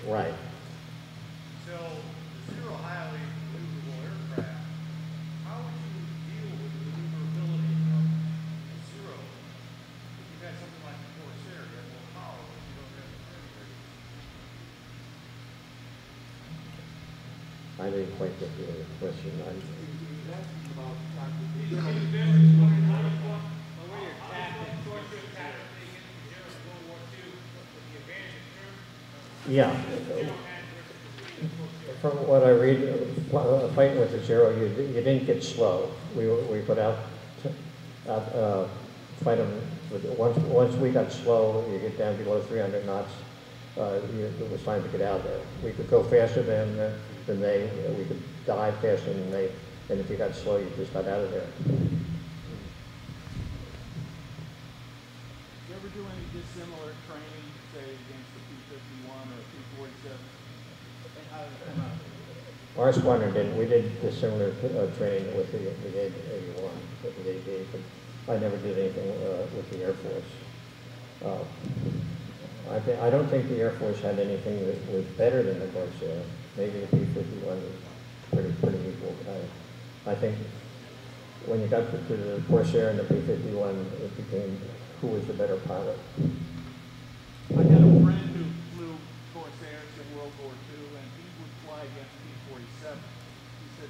Right. So, the zero highly maneuverable aircraft, how would you deal with the maneuverability of a zero? If you had something like the Corsair, you have more power, but you don't have the turn radius. I didn't quite get the question. Yeah. From what I read, fighting with the zero, you didn't get slow. We put out fight them with once we got slow, you get down below 300 knots. It was time to get out of there. We could go faster than they. We could dive faster than they. And if you got slow, you just got out of there. Did you ever do any dissimilar training, say, against the P-51 or P-47? How did it come out? Our squadron didn't. We did dissimilar training with the 81, with the 88, but I never did anything with the Air Force. I don't think the Air Force had anything that was better than the Corsair. Maybe the P-51 was pretty equal. I think when you got to the Corsair and the P-51, it became who was the better pilot. I had a friend who flew Corsairs in World War II, and he would fly against P-47. He said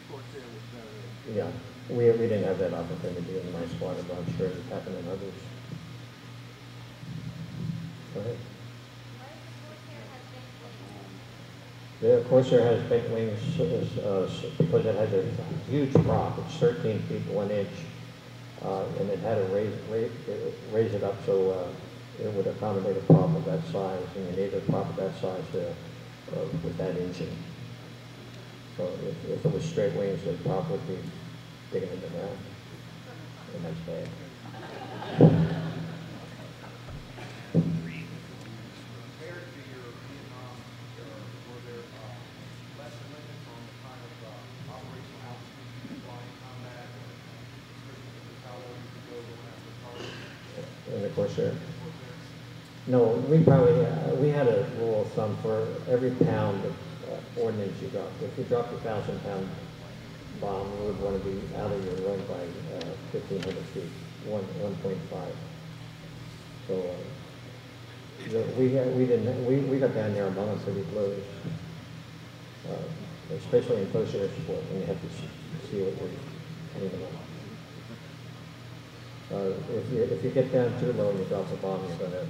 Corsair was better. Yeah, we didn't have that opportunity in my squadron, but I'm sure it happened in others. Go ahead. The Corsair has bent wings because it has a huge prop. It's 13 feet 1 inch, and it had to raise it up so it would accommodate a prop of that size, and you need a prop of that size with that engine. So if it was straight wings, the prop would be digging in the ground, and that's bad. Corsair. No, we had a rule of thumb for every pound of ordnance you dropped. If you dropped a 1,000-pound bomb, you would want to be out of your run by 1,500 feet, 1.5. So we got down there among us pretty close, especially in close air support when you have to see what you're aiming at. If you get down too low and you drop a bomb, you're going to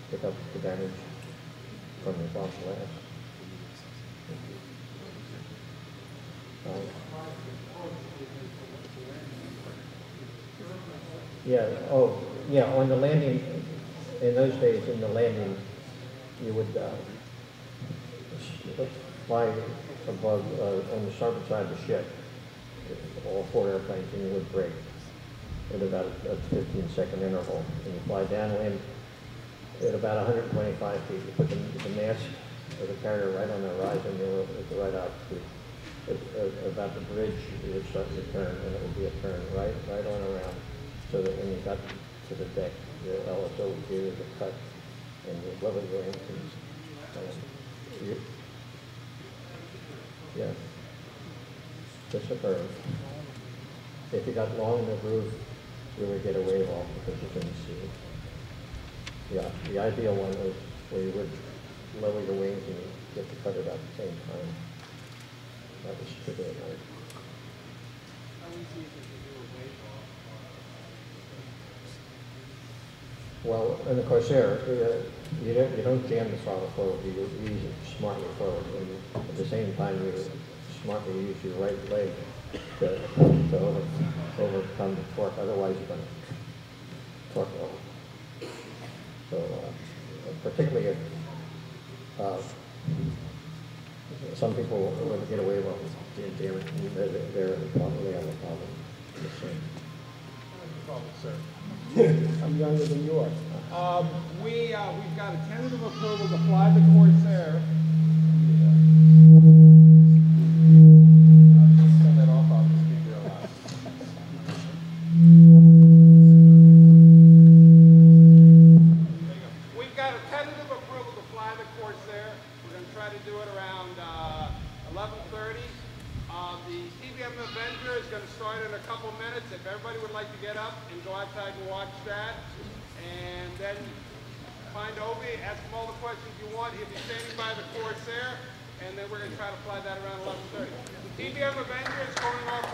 pick up the damage from the bomb blast. Yeah. Oh, yeah. On the landing, in those days, in the landing, you would fly above on the starboard side of the ship, all 4 airplanes, and you would brake at about a 15-second interval. And you fly downwind at about 125 feet. You put the mast of the carrier right on the horizon, you're at the right altitude. About the bridge, you would start your turn, and it would be a turn right on around, so that when you got to the deck, your LSO would give you the cut, and you level your engines. Yeah, just a curve. If you got long in the groove, you would get a wave off because you couldn't see it. Yeah, the ideal one was where you would lower your wings and you get to cut it at the same time. That was pretty nice. How easy is it to do a wave off? Well, in the Corsair, you don't jam the throttle forward. You use it smartly forward, and at the same time you smartly use your right leg to overcome the torque. Otherwise, you're going to torque over. So, particularly if some people want to get away with it, they're probably on the problem. Sir. I'm younger than you are. We've got a tentative approval to fly the Corsair. Just turn that off. I'll just keep it on. We've got a tentative approval to fly the Corsair. to do it around 11:30. The TBM Avenger is going to start in a couple minutes. If everybody would like to get up and go outside and watch that, and then find Obie, ask him all the questions you want. He'll be standing by the Corsair, and then we're going to try to fly that around 11:30. The TBM Avenger is going off